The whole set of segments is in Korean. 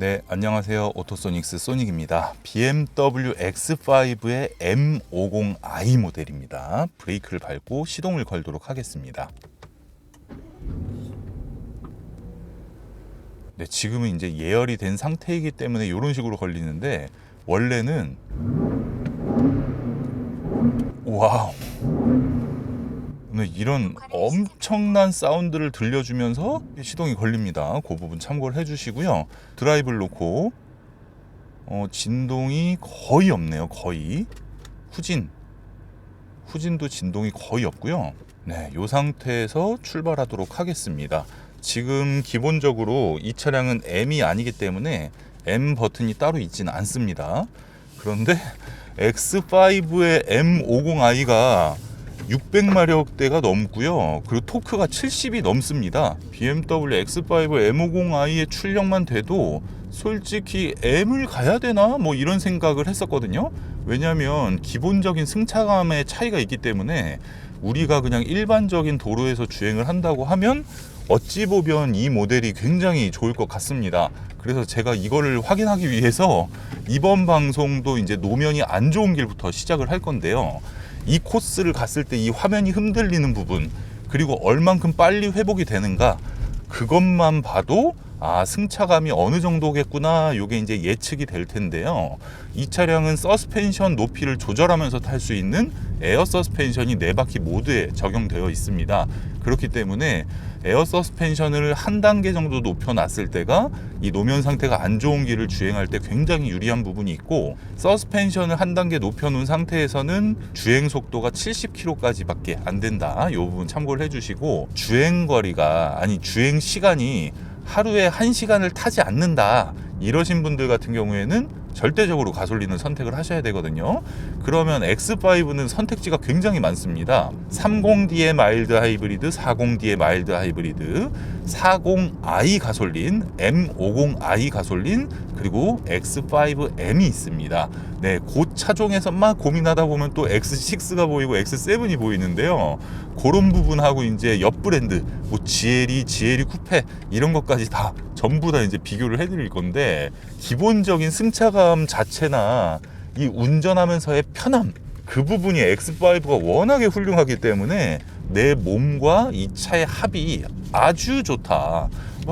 네, 안녕하세요. 오토소닉스 소닉입니다. BMW X5의 M50i 모델입니다. 브레이크를 밟고 시동을 걸도록 하겠습니다. 네, 지금은 이제 예열이 된 상태이기 때문에 이런 식으로 걸리는데 원래는 와우, 이런 엄청난 사운드를 들려주면서 시동이 걸립니다. 그 부분 참고를 해주시고요. 드라이브를 놓고 진동이 거의 없네요. 거의 후진도 진동이 거의 없고요. 네, 이 상태에서 출발하도록 하겠습니다. 지금 기본적으로 이 차량은 M이 아니기 때문에 M 버튼이 따로 있지는 않습니다. 그런데 X5의 M50i가 600마력대가 넘고요. 그리고 토크가 70이 넘습니다. BMW X5 M50i의 출력만 돼도 솔직히 M을 가야 되나? 뭐 이런 생각을 했었거든요. 왜냐하면 기본적인 승차감의 차이가 있기 때문에 우리가 그냥 일반적인 도로에서 주행을 한다고 하면 어찌 보면 이 모델이 굉장히 좋을 것 같습니다. 그래서 제가 이거를 확인하기 위해서 이번 방송도 이제 노면이 안 좋은 길부터 시작을 할 건데요. 이 코스를 갔을 때 이 화면이 흔들리는 부분, 그리고 얼만큼 빨리 회복이 되는가, 그것만 봐도 승차감이 어느 정도겠구나, 요게 이제 예측이 될 텐데요. 이 차량은 서스펜션 높이를 조절하면서 탈 수 있는 에어 서스펜션이 4바퀴 모두에 적용되어 있습니다. 그렇기 때문에 에어 서스펜션을 한 단계 정도 높여놨을 때가 이 노면 상태가 안 좋은 길을 주행할 때 굉장히 유리한 부분이 있고, 서스펜션을 한 단계 높여놓은 상태에서는 주행 속도가 70km까지밖에 안 된다. 이 부분 참고를 해주시고, 주행 시간이 하루에 1시간을 타지 않는다, 이러신 분들 같은 경우에는 절대적으로 가솔린을 선택을 하셔야 되거든요. 그러면 X5는 선택지가 굉장히 많습니다. 30D의 마일드 하이브리드, 40D의 마일드 하이브리드, 40i 가솔린, M50i 가솔린, 그리고 X5M이 있습니다. 네, 그 차종에서 막 고민하다 보면 또 X6가 보이고 X7이 보이는데요. 그런 부분하고 이제 옆 브랜드, 뭐 GLE 쿠페 이런 것까지 다 전부 다 이제 비교를 해드릴 건데, 기본적인 승차감 자체나 이 운전하면서의 편함, 그 부분이 X5가 워낙에 훌륭하기 때문에 내 몸과 이 차의 합이 아주 좋다.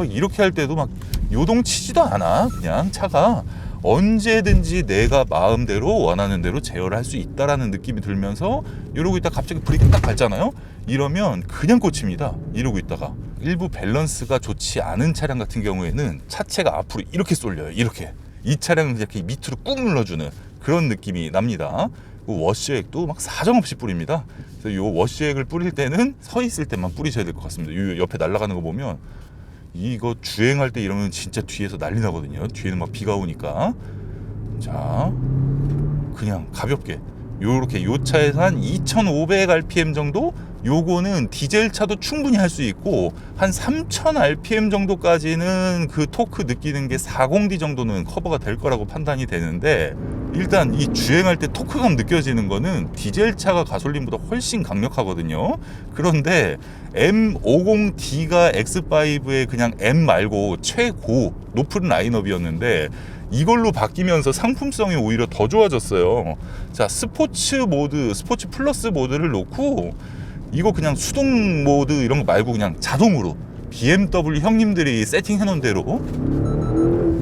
이렇게 할 때도 막 요동치지도 않아. 그냥 차가 언제든지 내가 마음대로 원하는 대로 제어를 할 수 있다라는 느낌이 들면서, 이러고 있다 갑자기 브레이크 딱 밟잖아요. 이러면 그냥 꽂힙니다. 이러고 있다가 일부 밸런스가 좋지 않은 차량 같은 경우에는 차체가 앞으로 이렇게 쏠려요. 이렇게. 이 차량은 이렇게 밑으로 꾹 눌러주는 그런 느낌이 납니다. 워시액도 막 사정없이 뿌립니다. 그래서 이 워시액을 뿌릴 때는 서 있을 때만 뿌리셔야 될 것 같습니다. 이 옆에 날아가는 거 보면 이거 주행할 때 이러면 진짜 뒤에서 난리 나거든요. 뒤에는 막 비가 오니까. 자, 그냥 가볍게 요렇게 요 차에서 한 2500rpm 정도, 요거는 디젤 차도 충분히 할 수 있고, 한 3000rpm 정도까지는 그 토크 느끼는 게 40D 정도는 커버가 될 거라고 판단이 되는데, 일단 이 주행할 때 토크감 느껴지는 거는 디젤 차가 가솔린보다 훨씬 강력하거든요. 그런데 M50D가 X5의 그냥 M 말고 최고 높은 라인업이었는데, 이걸로 바뀌면서 상품성이 오히려 더 좋아졌어요. 자, 스포츠 플러스 모드를 놓고, 이거 그냥 수동 모드 이런 거 말고 그냥 자동으로 BMW 형님들이 세팅해 놓은 대로.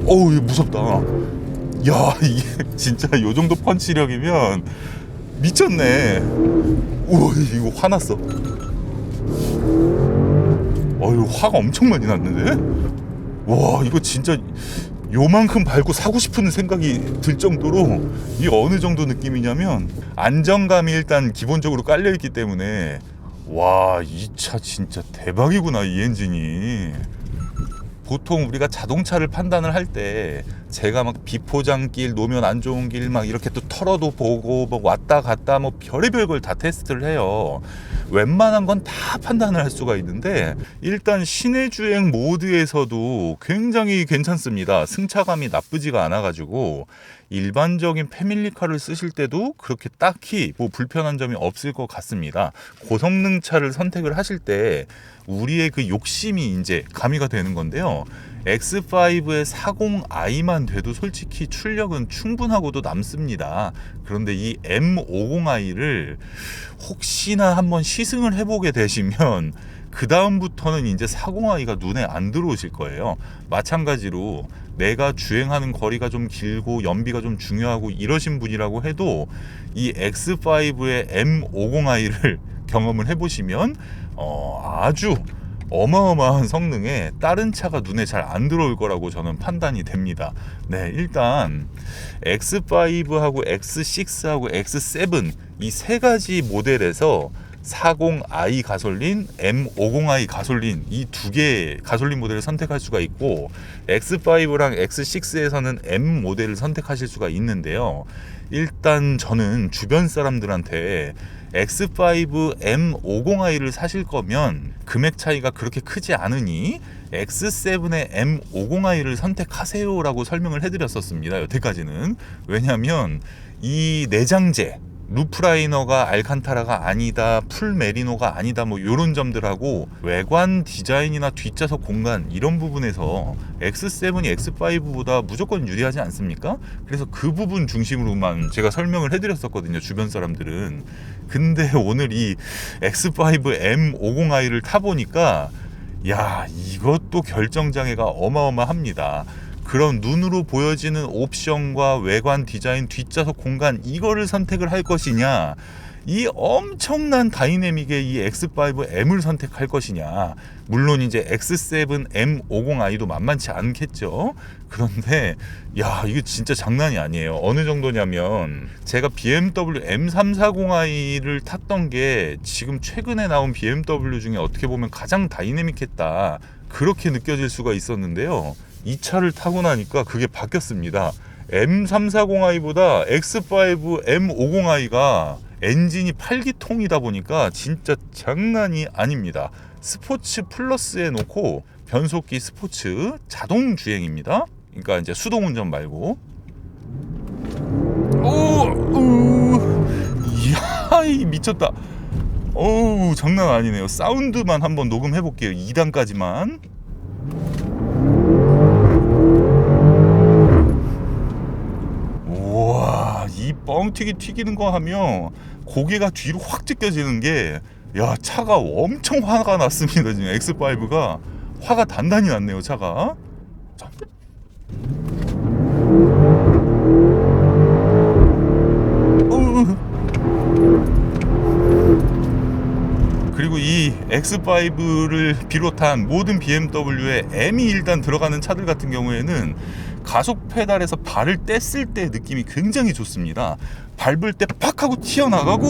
어우, 이거 무섭다. 야, 이게 진짜 요 정도 펀치력이면 미쳤네. 우와, 이거 화났어. 어휴, 화가 엄청 많이 났는데? 와, 이거 진짜 요만큼 밟고 사고 싶은 생각이 들 정도로, 이게 어느 정도 느낌이냐면, 안정감이 일단 기본적으로 깔려있기 때문에, 와, 이 차 진짜 대박이구나, 이 엔진이. 보통 우리가 자동차를 판단을 할 때 제가 막 비포장길, 노면 안 좋은 길 막 이렇게 또 털어도 보고 뭐 왔다 갔다 뭐 별의별 걸 다 테스트를 해요. 웬만한 건 다 판단을 할 수가 있는데, 일단 시내 주행 모드에서도 굉장히 괜찮습니다. 승차감이 나쁘지가 않아가지고 일반적인 패밀리카를 쓰실 때도 그렇게 딱히 뭐 불편한 점이 없을 것 같습니다. 고성능 차를 선택을 하실 때 우리의 그 욕심이 이제 가미가 되는 건데요. X5의 40i만 돼도 솔직히 출력은 충분하고도 남습니다. 그런데 이 M50i를 혹시나 한번 시승을 해보게 되시면 그 다음부터는 이제 40i가 눈에 안 들어오실 거예요. 마찬가지로 내가 주행하는 거리가 좀 길고 연비가 좀 중요하고 이러신 분이라고 해도 이 X5의 M50i를 경험을 해보시면 아주 어마어마한 성능에 다른 차가 눈에 잘 안 들어올 거라고 저는 판단이 됩니다. 네, 일단 X5하고 X6하고 X7 이 세 가지 모델에서 40i 가솔린, M50i 가솔린 이 두 개의 가솔린 모델을 선택할 수가 있고 X5랑 X6에서는 M 모델을 선택하실 수가 있는데요. 일단 저는 주변 사람들한테 X5 M50i를 사실 거면 금액 차이가 그렇게 크지 않으니 X7의 M50i를 선택하세요 라고 설명을 해드렸었습니다. 여태까지는. 왜냐하면 이 내장재 루프라이너가 알칸타라가 아니다, 풀 메리노가 아니다, 뭐 이런 점들하고 외관 디자인이나 뒷좌석 공간 이런 부분에서 X7이 X5보다 무조건 유리하지 않습니까? 그래서 그 부분 중심으로만 제가 설명을 해드렸었거든요, 주변 사람들은. 근데 오늘 이 X5 M50i를 타보니까 야, 이것도 결정장애가 어마어마합니다. 그런 눈으로 보여지는 옵션과 외관 디자인, 뒷좌석 공간 이거를 선택을 할 것이냐, 이 엄청난 다이내믹의 이 X5M을 선택할 것이냐. 물론 이제 X7 M50i도 만만치 않겠죠. 그런데 야, 이게 진짜 장난이 아니에요. 어느 정도냐면 제가 BMW M340i를 탔던 게 지금 최근에 나온 BMW 중에 어떻게 보면 가장 다이내믹했다, 그렇게 느껴질 수가 있었는데요. 이 차를 타고 나니까 그게 바뀌었습니다. M340i보다 X5 M50i가 엔진이 8기통이다 보니까 진짜 장난이 아닙니다. 스포츠 플러스에 놓고 변속기 스포츠 자동 주행입니다. 그러니까 이제 수동 운전 말고. 이야, 미쳤다. 장난 아니네요. 사운드만 한번 녹음해 볼게요. 2단까지만. 우와, 이 뻥튀기 튀기는 거 하면 고개가 뒤로 확 찢겨지는 게, 야, 차가 엄청 화가 났습니다. 지금 X5가 화가 단단히 났네요, 차가. 자. 그리고 이 X5를 비롯한 모든 BMW의 M이 일단 들어가는 차들 같은 경우에는 가속 페달에서 발을 뗐을 때 느낌이 굉장히 좋습니다. 밟을 때 팍 하고 튀어나가고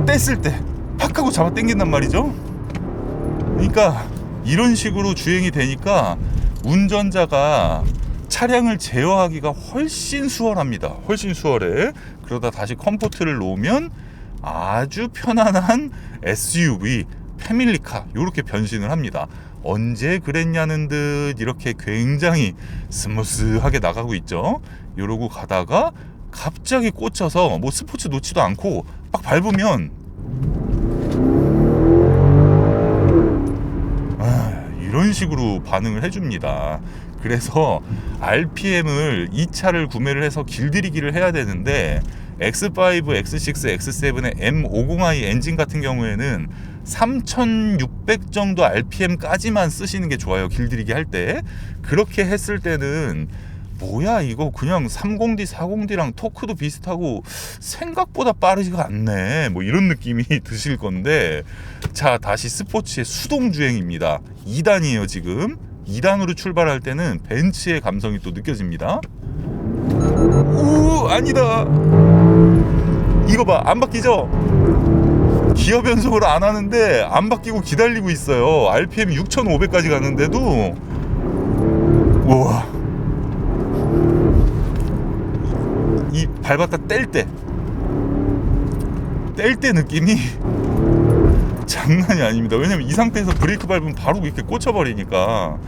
뗐을 때 팍 하고 잡아 당긴단 말이죠. 그러니까 이런 식으로 주행이 되니까 운전자가 차량을 제어하기가 훨씬 수월합니다. 훨씬 수월해. 그러다 다시 컴포트를 놓으면 아주 편안한 SUV, 패밀리카 이렇게 변신을 합니다. 언제 그랬냐는 듯 이렇게 굉장히 스무스하게 나가고 있죠. 이러고 가다가 갑자기 꽂혀서 뭐 스포츠 놓지도 않고 막 밟으면 이런 식으로 반응을 해줍니다. 그래서 RPM을 이 차를 구매를 해서 길들이기를 해야 되는데 X5, X6, X7의 M50i 엔진 같은 경우에는 3600 정도 RPM까지만 쓰시는 게 좋아요. 길들이기 할 때. 그렇게 했을 때는 뭐야 이거 그냥 30D, 40D랑 토크도 비슷하고 생각보다 빠르지가 않네, 뭐 이런 느낌이 드실 건데, 자, 다시 스포츠의 수동 주행입니다. 2단이에요 지금. 2단으로 출발할 때는 벤츠의 감성이 또 느껴집니다. 오, 아니다. 이거 봐, 안 바뀌죠? 기어 변속을 안 하는데 안 바뀌고 기다리고 있어요. RPM이 6500까지 가는데도. 우와, 이 밟았다 뗄 때 느낌이 장난이 아닙니다. 왜냐면 이 상태에서 브레이크 밟으면 바로 이렇게 꽂혀버리니까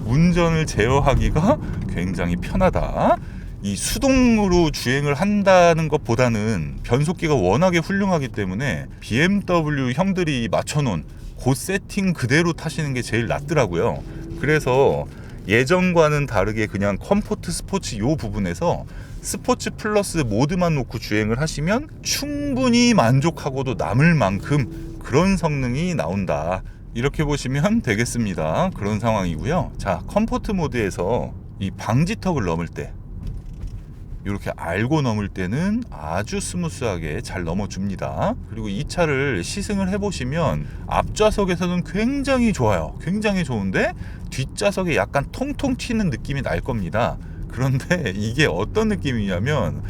운전을 제어하기가 굉장히 편하다. 이 수동으로 주행을 한다는 것보다는 변속기가 워낙에 훌륭하기 때문에 BMW 형들이 맞춰놓은 그 세팅 그대로 타시는 게 제일 낫더라고요. 그래서 예전과는 다르게 그냥 컴포트 스포츠 요 부분에서 스포츠 플러스 모드만 놓고 주행을 하시면 충분히 만족하고도 남을 만큼 그런 성능이 나온다, 이렇게 보시면 되겠습니다. 그런 상황이고요. 자, 컴포트 모드에서 이 방지턱을 넘을 때, 이렇게 알고 넘을 때는 아주 스무스하게 잘 넘어줍니다. 그리고 이 차를 시승을 해보시면 앞좌석에서는 굉장히 좋아요. 굉장히 좋은데 뒷좌석에 약간 통통 튀는 느낌이 날 겁니다. 그런데 이게 어떤 느낌이냐면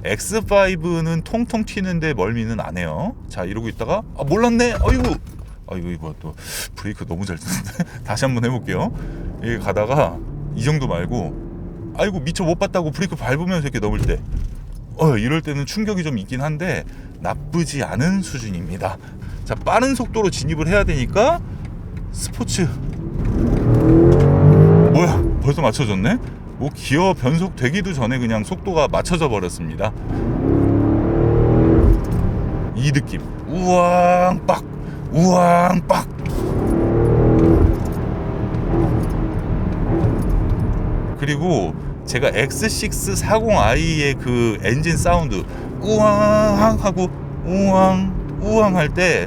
X5는 통통 튀는데 멀미는 안 해요. 자, 이러고 있다가 몰랐네. 아이고 이거 또 브레이크 너무 잘 뜨는데 다시 한번 해볼게요. 이게 가다가 이 정도 말고 아이고 미처 못 봤다고 브레이크 밟으면서 이렇게 넘을 때 이럴 때는 충격이 좀 있긴 한데 나쁘지 않은 수준입니다. 자, 빠른 속도로 진입을 해야 되니까 스포츠 뭐야 벌써 맞춰졌네? 뭐 기어 변속 되기도 전에 그냥 속도가 맞춰져 버렸습니다. 이 느낌 우왕 빡 우왕 빡. 그리고 제가 X640i의 그 엔진 사운드 우왕 하고 우왕 우왕 할 때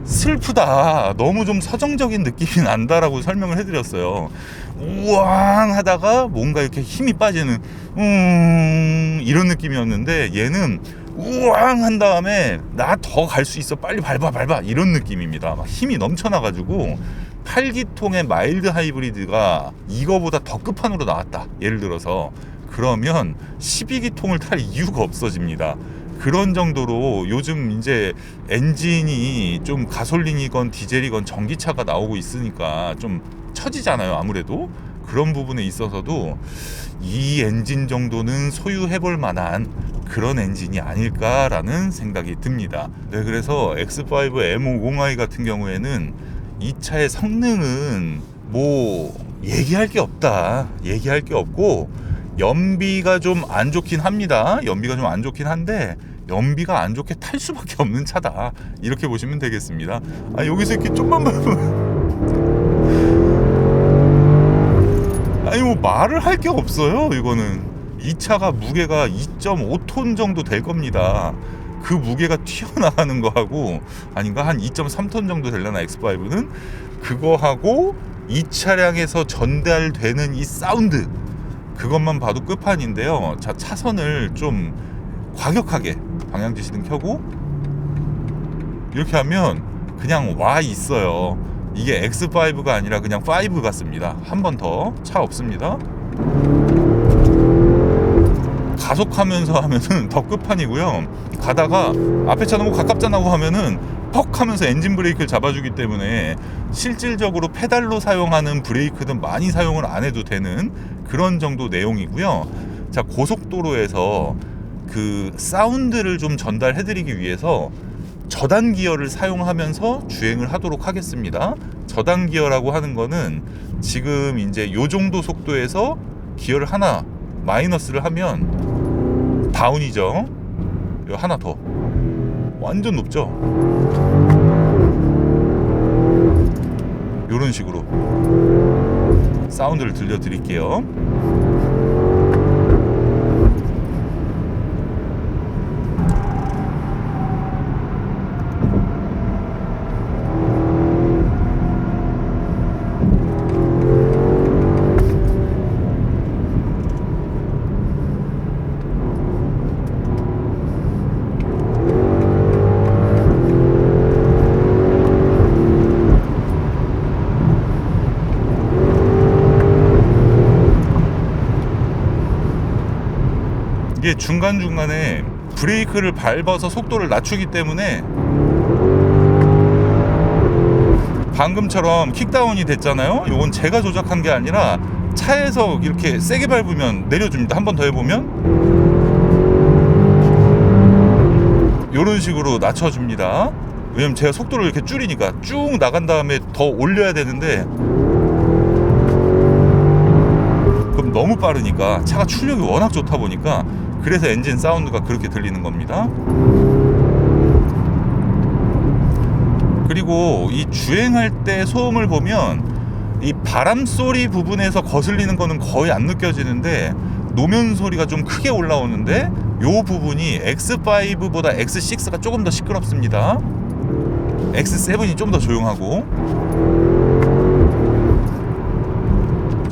슬프다, 너무 좀 서정적인 느낌이 난다라고 설명을 해드렸어요. 우왕 하다가 뭔가 이렇게 힘이 빠지는 이런 느낌이었는데 얘는 우왕 한 다음에 나 더 갈 수 있어, 빨리 밟아 이런 느낌입니다. 막 힘이 넘쳐나가지고 8기통의 마일드 하이브리드가 이거보다 더 끝판으로 나왔다, 예를 들어서, 그러면 12기통을 탈 이유가 없어집니다. 그런 정도로 요즘 이제 엔진이 좀 가솔린이건 디젤이건 전기차가 나오고 있으니까 좀 처지잖아요. 아무래도 그런 부분에 있어서도 이 엔진 정도는 소유해볼 만한 그런 엔진이 아닐까라는 생각이 듭니다. 네, 그래서 X5 M50i 같은 경우에는 이 차의 성능은 뭐 얘기할 게 없다, 얘기할 게 없고 연비가 좀 안 좋긴 합니다. 연비가 좀 안 좋긴 한데 연비가 안 좋게 탈 수밖에 없는 차다, 이렇게 보시면 되겠습니다. 여기서 이렇게 좀만 뭐 말을 할 게 없어요. 이거는 이 차가 무게가 2.5톤 정도 될 겁니다. 그 무게가 튀어나가는 거하고, 아닌가, 한 2.3톤 정도 되려나 X5는, 그거하고 이 차량에서 전달되는 이 사운드, 그것만 봐도 끝판인데요. 자, 차선을 좀 과격하게 방향 지시등 켜고 이렇게 하면 그냥 와 있어요. 이게 X5가 아니라 그냥 5 같습니다. 한 번 더 차 없습니다. 가속하면서 하면은 더 끝판이고요. 가다가 앞에 차 너무 가깝잖아고 하면은 퍽 하면서 엔진 브레이크를 잡아주기 때문에 실질적으로 페달로 사용하는 브레이크는 많이 사용을 안 해도 되는 그런 정도 내용이고요. 자, 고속도로에서 그 사운드를 좀 전달해드리기 위해서 저단 기어를 사용하면서 주행을 하도록 하겠습니다. 저단 기어라고 하는 거는 지금 이제 요 정도 속도에서 기어를 하나 마이너스를 하면 다운이죠. 요 하나 더 완전 높죠. 요런 식으로 사운드를 들려드릴게요. 이게 중간중간에 브레이크를 밟아서 속도를 낮추기 때문에 방금처럼 킥다운이 됐잖아요. 이건 제가 조작한 게 아니라 차에서 이렇게 세게 밟으면 내려줍니다. 한 번 더 해보면 이런 식으로 낮춰줍니다. 왜냐면 제가 속도를 이렇게 줄이니까 쭉 나간 다음에 더 올려야 되는데 그럼 너무 빠르니까, 차가 출력이 워낙 좋다 보니까 그래서 엔진 사운드가 그렇게 들리는 겁니다. 그리고 이 주행할 때 소음을 보면 이 바람 소리 부분에서 거슬리는 거는 거의 안 느껴지는데 노면 소리가 좀 크게 올라오는데 요 부분이 X5보다 X6가 조금 더 시끄럽습니다. X7이 좀 더 조용하고.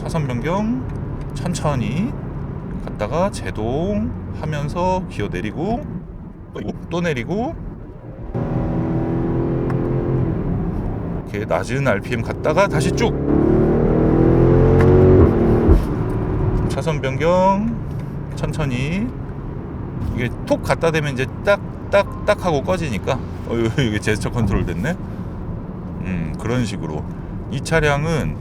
차선 변경 천천히 갔다가 제동하면서 기어 내리고 또 내리고 이렇게 낮은 RPM 갔다가 다시 쭉 차선 변경 천천히. 이게 톡 갖다 대면 이제 딱 하고 꺼지니까 이게 제스처 컨트롤 됐네. 그런 식으로. 이 차량은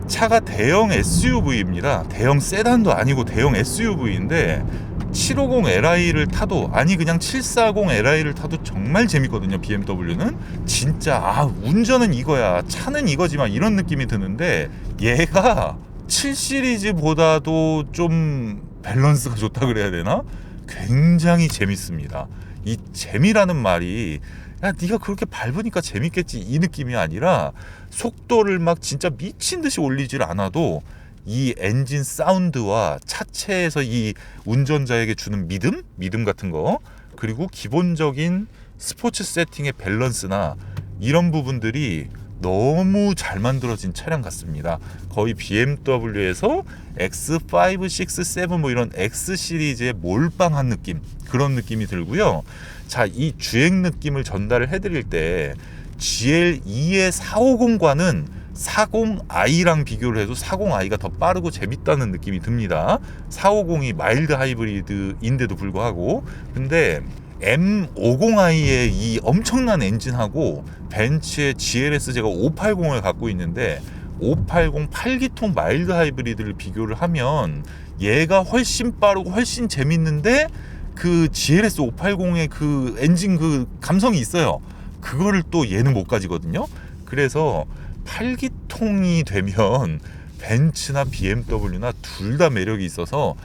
차가 대형 SUV입니다. 대형 세단도 아니고 대형 SUV인데 750li를 타도, 아니 그냥 740li를 타도 정말 재밌거든요. BMW는 진짜 운전은 이거야, 차는 이거지만 이런 느낌이 드는데 얘가 7 시리즈보다도 좀 밸런스가 좋다 그래야 되나? 굉장히 재밌습니다. 이 재미라는 말이 야 네가 그렇게 밟으니까 재밌겠지 이 느낌이 아니라 속도를 막 진짜 미친 듯이 올리질 않아도 이 엔진 사운드와 차체에서 이 운전자에게 주는 믿음 같은 거, 그리고 기본적인 스포츠 세팅의 밸런스나 이런 부분들이 너무 잘 만들어진 차량 같습니다. 거의 BMW에서 X5, 6, 7 뭐 이런 X 시리즈에 몰빵한 느낌, 그런 느낌이 들고요. 자, 이 주행 느낌을 전달을 해드릴 때 GL2의 450과는 40i랑 비교를 해도 40i가 더 빠르고 재밌다는 느낌이 듭니다. 450이 마일드 하이브리드인데도 불구하고. 근데 M50i의 이 엄청난 엔진하고 벤츠의 GLS 제가 580을 갖고 있는데 580 8기통 마일드 하이브리드를 비교를 하면 얘가 훨씬 빠르고 훨씬 재밌는데 그 GLS 580의 그 엔진 그 감성이 있어요. 그거를 또 얘는 못 가지거든요. 그래서 8기통이 되면 벤츠나 BMW나 둘 다 매력이 있어서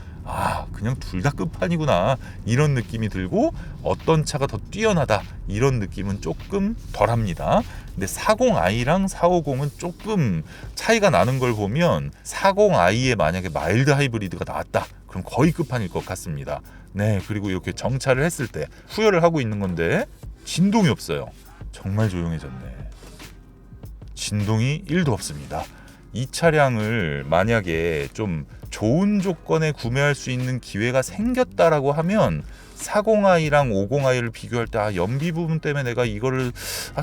그냥 둘 다 끝판이구나 이런 느낌이 들고, 어떤 차가 더 뛰어나다 이런 느낌은 조금 덜합니다. 근데 40i랑 450은 조금 차이가 나는 걸 보면 40i에 만약에 마일드 하이브리드가 나왔다 그럼 거의 끝판일 것 같습니다. 네, 그리고 이렇게 정차를 했을 때 후열을 하고 있는 건데 진동이 없어요. 정말 조용해졌네. 진동이 1도 없습니다. 이 차량을 만약에 좀 좋은 조건에 구매할 수 있는 기회가 생겼다라고 하면 40i랑 50i를 비교할 때 연비 부분 때문에 내가 이거를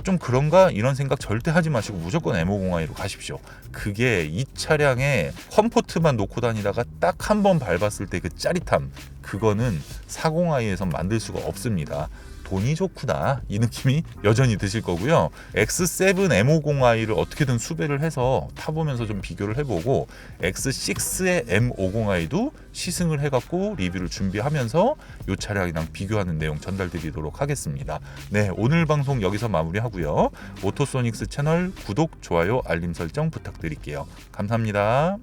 좀 그런가 이런 생각 절대 하지 마시고 무조건 M50i로 가십시오. 그게 이 차량의 컴포트만 놓고 다니다가 딱 한 번 밟았을 때 그 짜릿함, 그거는 40i에선 만들 수가 없습니다. 돈이 좋구나 이 느낌이 여전히 드실 거고요. X7 M50i를 어떻게든 수배를 해서 타보면서 좀 비교를 해보고 X6의 M50i도 시승을 해갖고 리뷰를 준비하면서 이 차량이랑 비교하는 내용 전달드리도록 하겠습니다. 네, 오늘 방송 여기서 마무리하고요. 오토소닉스 채널 구독, 좋아요, 알림 설정 부탁드릴게요. 감사합니다.